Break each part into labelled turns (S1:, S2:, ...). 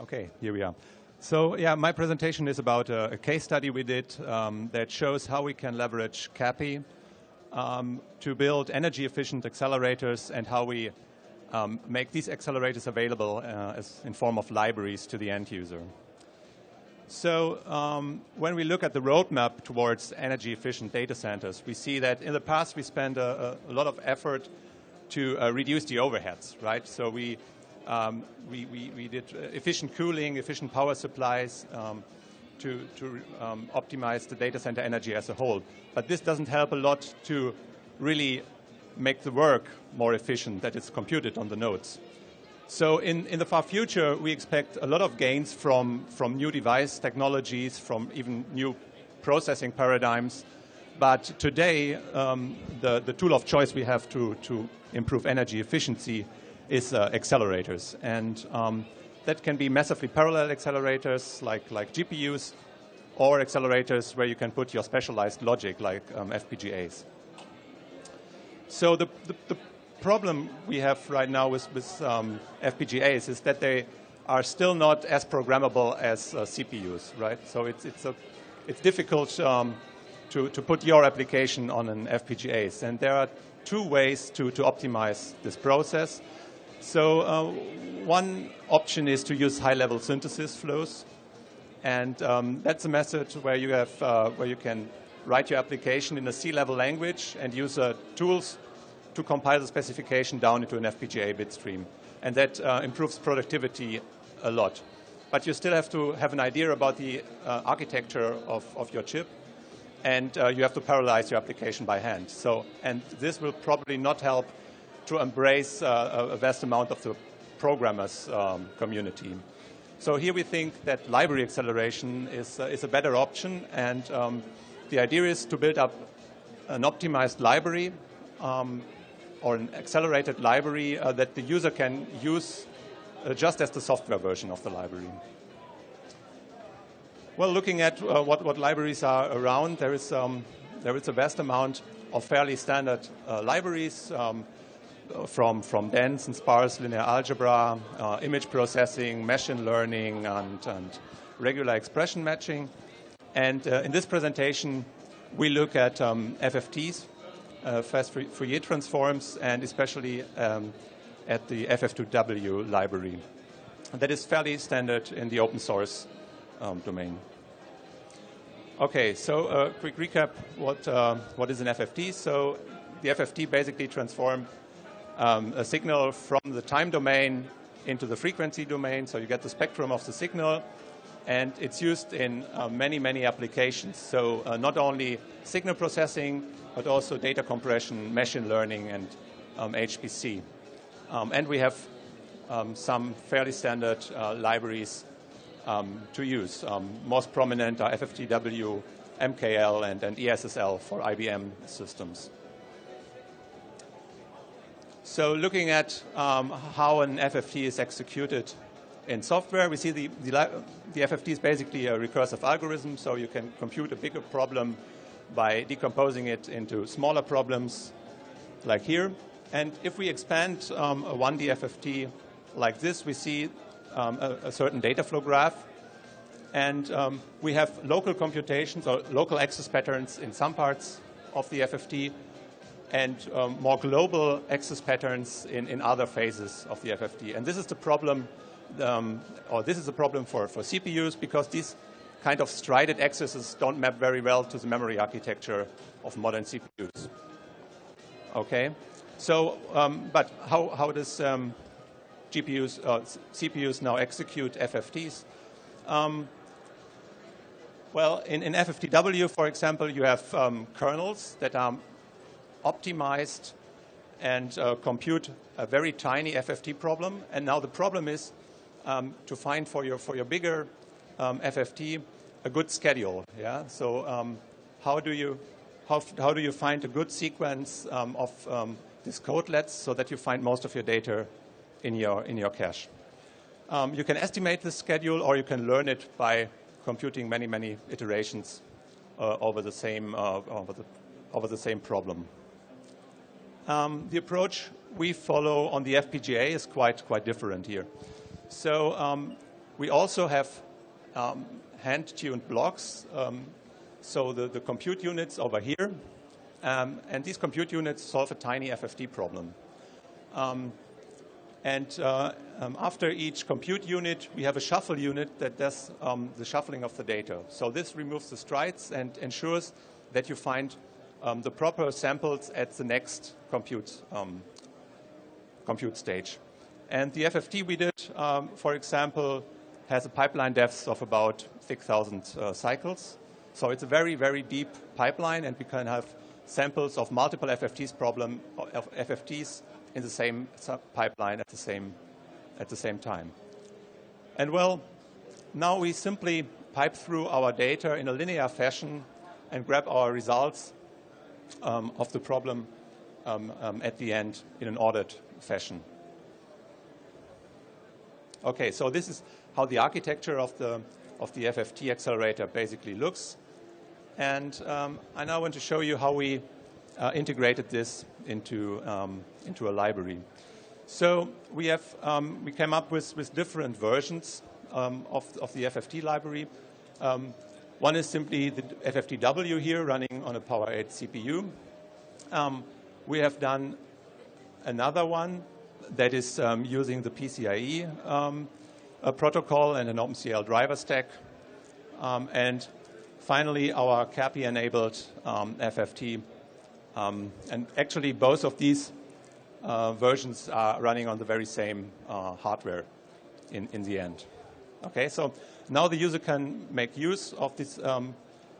S1: Okay, here we are. So yeah, my presentation is about a case study we did that shows how we can leverage CAPI to build energy-efficient accelerators and how we make these accelerators available in form of libraries to the end user. So when we look at the roadmap towards energy-efficient data centers, we see that in the past we spent a lot of effort to reduce the overheads, right? So we did efficient cooling, efficient power supplies to optimize the data center energy as a whole. But this doesn't help a lot to really make the work more efficient that is computed on the nodes. So in the far future, we expect a lot of gains from new device technologies, from even new processing paradigms. But today, the tool of choice we have to improve energy efficiency is accelerators. And that can be massively parallel accelerators like GPUs, or accelerators where you can put your specialized logic like FPGAs. So the problem we have right now with FPGAs is that they are still not as programmable as CPUs, right? So it's difficult to put your application on an FPGAs. And there are two ways to optimize this process. So one option is to use high-level synthesis flows. And that's a method where you have where you can write your application in a C-level language and use tools to compile the specification down into an FPGA bit stream. And that improves productivity a lot. But you still have to have an idea about the architecture of your chip. And you have to parallelize your application by hand. And this will probably not help to embrace a vast amount of the programmers' community. So here we think that library acceleration is a better option. And the idea is to build up an optimized library or an accelerated library that the user can use just as the software version of the library. Well, looking at what libraries are around, there is a vast amount of fairly standard libraries from dense and sparse linear algebra, image processing, machine learning, and regular expression matching. And in this presentation, we look at FFTs, fast Fourier transforms, and especially at the FFTW library. That is fairly standard in the open source domain. Okay, so a quick recap, what is an FFT? So the FFT basically transforms a signal from the time domain into the frequency domain, so you get the spectrum of the signal, and it's used in many, many applications. So not only signal processing, but also data compression, machine learning, and HPC. And we have some fairly standard libraries to use. Most prominent are FFTW, MKL, and ESSL for IBM systems. So looking at how an FFT is executed in software, we see the FFT is basically a recursive algorithm, so you can compute a bigger problem by decomposing it into smaller problems like here. And if we expand a 1D FFT like this, we see a certain data flow graph. And we have local computations or local access patterns in some parts of the FFT and more global access patterns in other phases of the FFT. And this is the problem, this is a problem for CPUs because these kind of strided accesses don't map very well to the memory architecture of modern CPUs. Okay, so but how does CPUs now execute FFTs? Well, in FFTW, for example, you have kernels that are optimized and compute a very tiny FFT problem. And now the problem is to find for your bigger FFT a good schedule. Yeah. So how do you find a good sequence of these codelets so that you find most of your data in your cache? You can estimate the schedule, or you can learn it by computing many iterations over the same problem. The approach we follow on the FPGA is quite different here. So We also have hand-tuned blocks, so the compute units over here. And these compute units solve a tiny FFT problem. After each compute unit, we have a shuffle unit that does the shuffling of the data. So this removes the strides and ensures that you find the proper samples at the next compute stage. And the FFT we did, for example, has a pipeline depth of about 6,000 cycles. So it's a very, very deep pipeline, and we can have samples of multiple FFTs in the same pipeline at the same time. And well, now we simply pipe through our data in a linear fashion and grab our results of the problem at the end in an ordered fashion. Okay, so this is how the architecture of the FFT accelerator basically looks. And I now want to show you how we integrated this into a library. So we came up with different versions of the FFT library. One is simply the FFTW here running on a Power 8 CPU. We have done another one that is using the PCIe protocol and an OpenCL driver stack. And finally, our CAPI-enabled FFT. And actually, both of these versions are running on the very same hardware in the end. Okay, so now the user can make use of these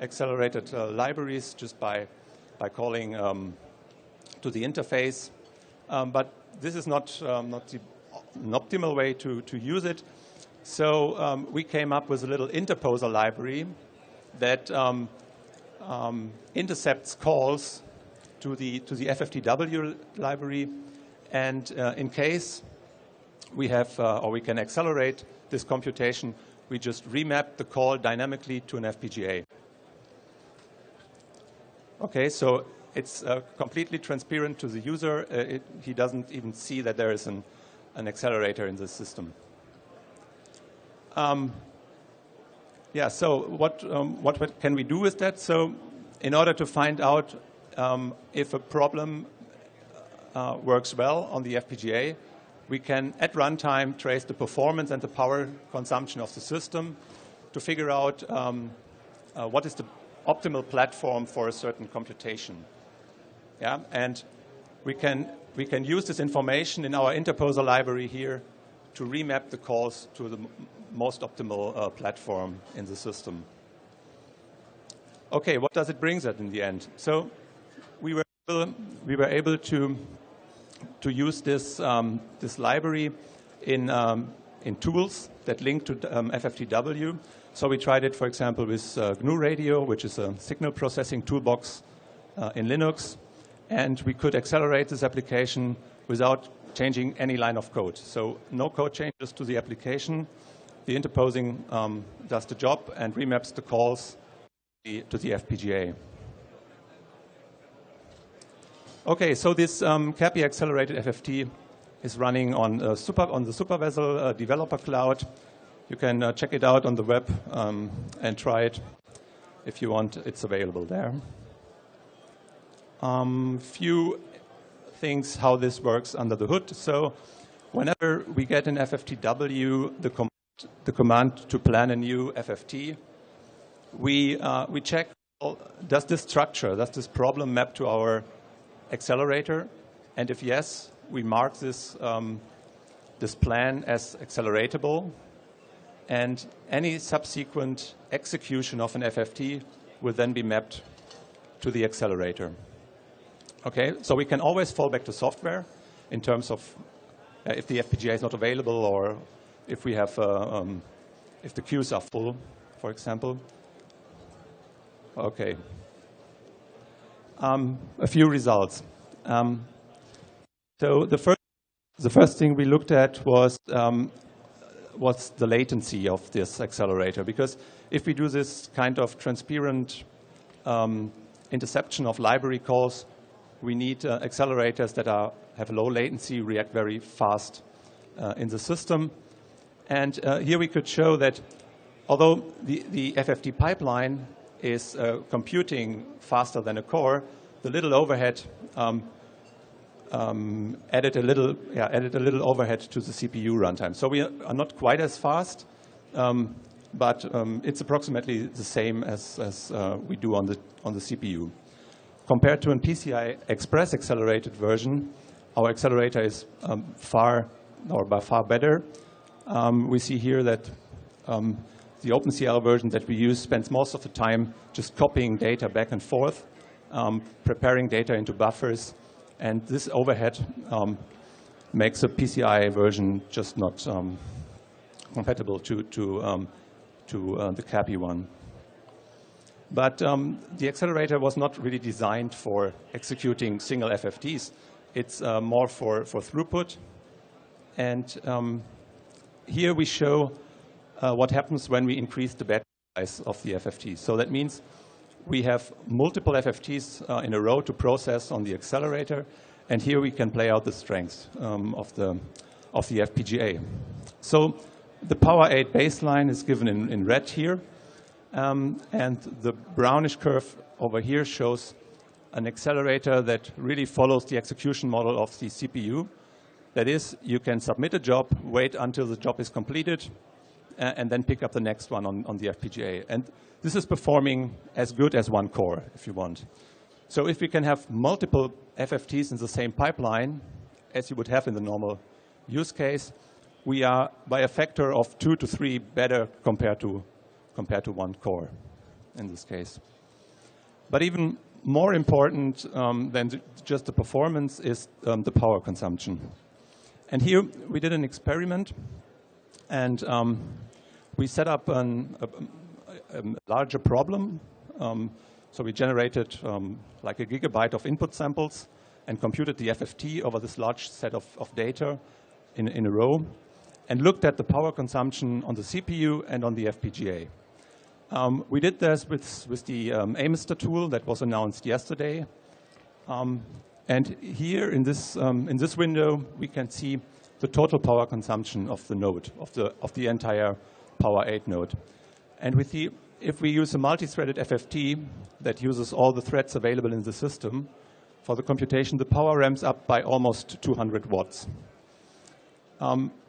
S1: accelerated libraries just by calling to the interface. But this is not an optimal way to use it. So we came up with a little interposer library that intercepts calls to the FFTW library, and in case we have or we can accelerate this computation, we just remap the call dynamically to an FPGA. Okay, so it's completely transparent to the user. He doesn't even see that there is an accelerator in the system. Yeah, so what can we do with that? So in order to find out if a problem works well on the FPGA, we can, at runtime, trace the performance and the power consumption of the system to figure out what is the optimal platform for a certain computation. Yeah, and we can use this information in our interposer library here to remap the calls to the most optimal platform in the system. Okay, what does it bring us in the end? So we were able to use this library in tools that link to FFTW. So we tried it, for example, with GNU Radio, which is a signal processing toolbox in Linux, and we could accelerate this application without changing any line of code. So no code changes to the application. The interposing does the job and remaps the calls to the FPGA. Okay, so this CAPI accelerated FFT is running on the SuperVessel developer cloud. You can check it out on the web and try it if you want. It's available there. Few things how this works under the hood. So whenever we get an FFTW, the command to plan a new FFT, we check, does this structure, does this problem map to our accelerator? And if yes, we mark this, this plan as acceleratable. And any subsequent execution of an FFT will then be mapped to the accelerator. Okay, so we can always fall back to software in terms of if the FPGA is not available or if we have if the queues are full, for example. Okay. A few results. So the first thing we looked at was the latency of this accelerator, because if we do this kind of transparent interception of library calls, we need accelerators that have low latency, react very fast in the system. And here we could show that although the FFT pipeline is computing faster than a core, the little overhead added a little overhead to the CPU runtime. So we are not quite as fast, but it's approximately the same as we do on the CPU. Compared to an PCI Express accelerated version, our accelerator is by far better. We see here that the OpenCL version that we use spends most of the time just copying data back and forth, preparing data into buffers, and this overhead makes a PCI version just not compatible to the CAPI one. But the accelerator was not really designed for executing single FFTs. It's more for throughput. And here we show what happens when we increase the battery size of the FFT. So that means we have multiple FFTs in a row to process on the accelerator, and here we can play out the strengths of the FPGA. So the Power 8 baseline is given in red here, and the brownish curve over here shows an accelerator that really follows the execution model of the CPU. That is, you can submit a job, wait until the job is completed, and then pick up the next one on the FPGA. And this is performing as good as one core, if you want. So if we can have multiple FFTs in the same pipeline, as you would have in the normal use case, we are by a factor of 2 to 3 better compared to one core in this case. But even more important than just the performance is the power consumption. And here we did an experiment, and we set up a larger problem. So we generated like a gigabyte of input samples and computed the FFT over this large set of data in a row, and looked at the power consumption on the CPU and on the FPGA. We did this with the Amister tool that was announced yesterday. And here in this window, we can see the total power consumption of the node, of the entire Power 8 node. And if we use a multi-threaded FFT that uses all the threads available in the system, for the computation, the power ramps up by almost 200 watts.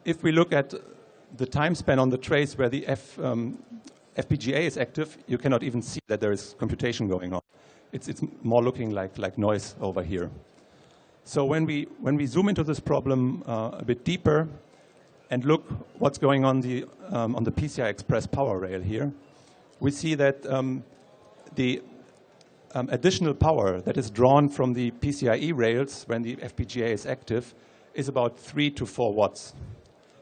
S1: If we look at the time span on the trace where the FPGA is active, you cannot even see that there is computation going on. It's more looking like noise over here. So when we zoom into this problem a bit deeper and look what's going on the PCI Express power rail here, we see that the additional power that is drawn from the PCIe rails when the FPGA is active is about 3 to 4 watts.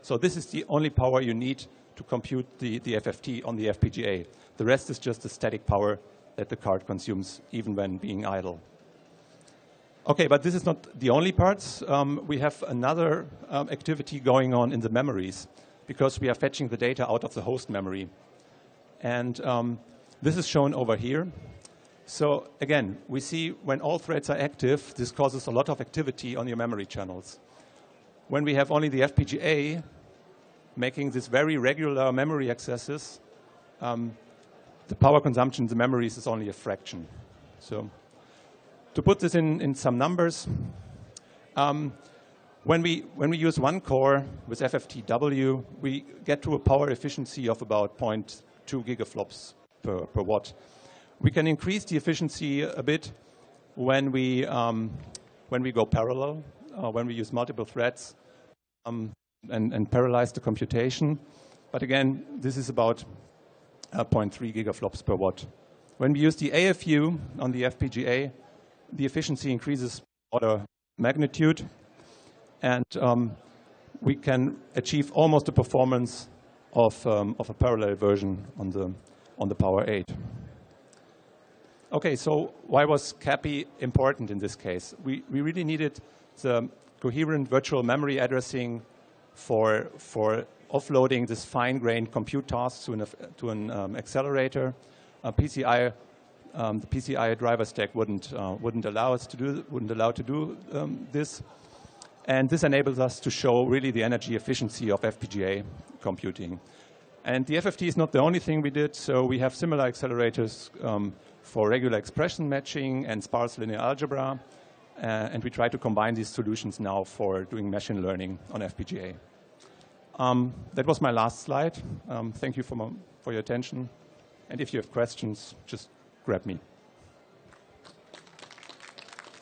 S1: So this is the only power you need to compute the FFT on the FPGA. The rest is just the static power that the card consumes even when being idle. Okay, but this is not the only parts. We have another activity going on in the memories because we are fetching the data out of the host memory. And this is shown over here. So again, we see when all threads are active, this causes a lot of activity on your memory channels. When we have only the FPGA making these very regular memory accesses, the power consumption in the memories is only a fraction. So to put this in some numbers, when we use one core with FFTW, we get to a power efficiency of about 0.2 gigaflops per watt. We can increase the efficiency a bit when we go parallel, when we use multiple threads and parallelize the computation. But again, this is about 0.3 gigaflops per watt. When we use the AFU on the FPGA, the efficiency increases order magnitude, and we can achieve almost the performance of a parallel version on the Power 8. Okay, so why was CAPI important in this case? We really needed the coherent virtual memory addressing for offloading this fine-grained compute tasks to an accelerator. The PCI driver stack wouldn't allow to do this, And this enables us to show really the energy efficiency of FPGA computing. And the FFT is not the only thing we did. So we have similar accelerators for regular expression matching and sparse linear algebra. And we try to combine these solutions now for doing machine learning on FPGA. That was my last slide. Thank you for your attention. And if you have questions, just grab me.